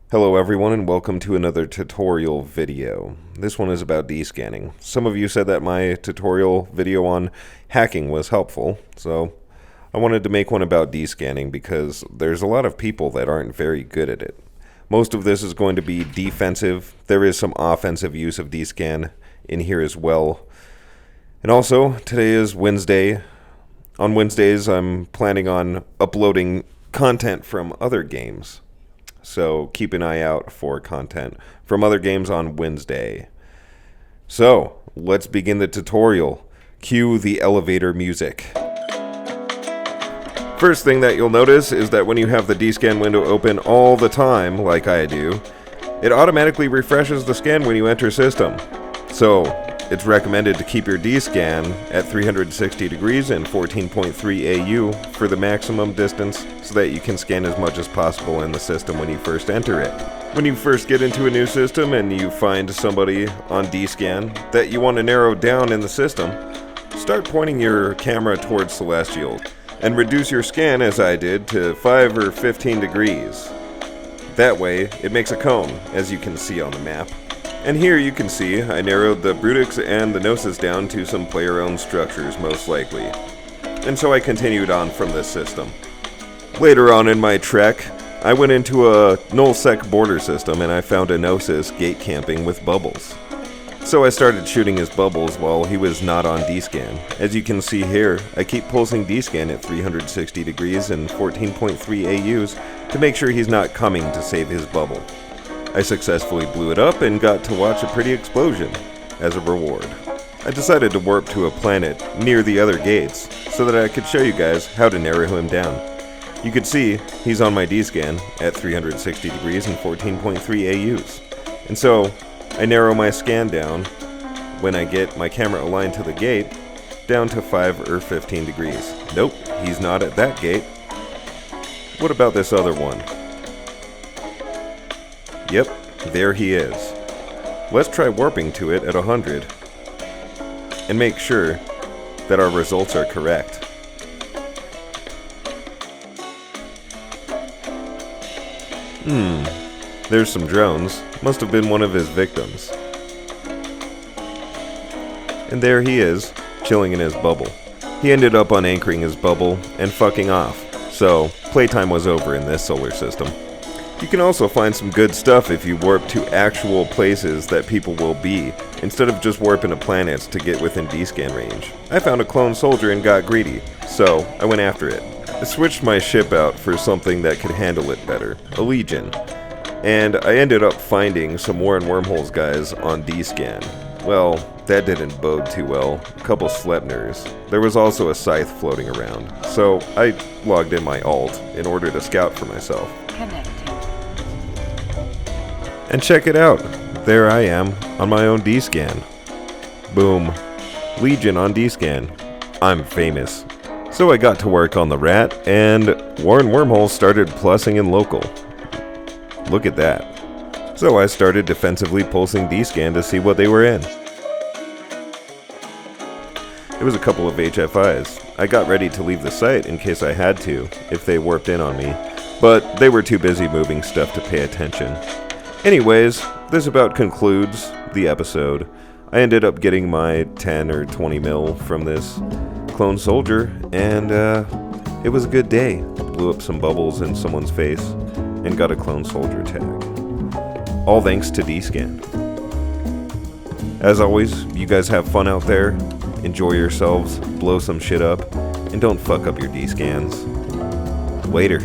Hello everyone and welcome to another tutorial video. This one is about descanning. Some of you said that my tutorial video on hacking was helpful, so I wanted to make one about descanning because there's a lot of people that aren't very good at it. Most of this is going to be defensive. There is some offensive use of descan in here as well. And also, today is Wednesday. On Wednesdays, I'm planning on uploading content from other games. So keep an eye out for content from other games on Wednesday. So let's begin the tutorial. Cue the elevator music. First thing that you'll notice is that when you have the descan window open all the time, like I do, it automatically refreshes the scan when you enter system. So it's recommended to keep your descan at 360 degrees and 14.3 AU for the maximum distance so that you can scan as much as possible in the system when you first enter it. When you first get into a new system and you find somebody on descan that you want to narrow down in the system, start pointing your camera towards Celestial and reduce your scan as I did to 5 or 15 degrees. That way it makes a cone, as you can see on the map. And here you can see I narrowed the Brutix and the Gnosis down to some player-owned structures most likely. And so I continued on from this system. Later on in my trek, I went into a nullsec border system and I found a Gnosis gate camping with bubbles. So I started shooting his bubbles while he was not on descan. As you can see here, I keep pulsing descan at 360 degrees and 14.3 AUs to make sure he's not coming to save his bubble. I successfully blew it up and got to watch a pretty explosion as a reward. I decided to warp to a planet near the other gates so that I could show you guys how to narrow him down. You could see he's on my descan at 360 degrees and 14.3 AUs. And so I narrow my scan down when I get my camera aligned to the gate down to 5 or 15 degrees. Nope, he's not at that gate. What about this other one? Yep, there he is. Let's try warping to it at 100 and make sure that our results are correct. There's some drones. Must have been one of his victims. And there he is, chilling in his bubble. He ended up unanchoring his bubble and fucking off. So, playtime was over in this solar system. You can also find some good stuff if you warp to actual places that people will be, instead of just warping to planets to get within descan range. I found a clone soldier and got greedy, so I went after it. I switched my ship out for something that could handle it better, a Legion. And I ended up finding some Warren Wormholes guys on descan. Well, that didn't bode too well. A couple Sleipnirs. There was also a Scythe floating around, so I logged in my alt in order to scout for myself. And check it out, there I am, on my own descan. Boom. Legion on descan. I'm famous. So I got to work on the rat, and Warren Wormholes started plussing in local. Look at that. So I started defensively pulsing descan to see what they were in. It was a couple of HFIs. I got ready to leave the site in case I had to, if they warped in on me, but they were too busy moving stuff to pay attention. Anyways, this about concludes the episode. I ended up getting my 10 or 20 mil from this clone soldier, and it was a good day. Blew up some bubbles in someone's face, and got a clone soldier tag. All thanks to descan. As always, you guys have fun out there, enjoy yourselves, blow some shit up, and don't fuck up your descans. Later.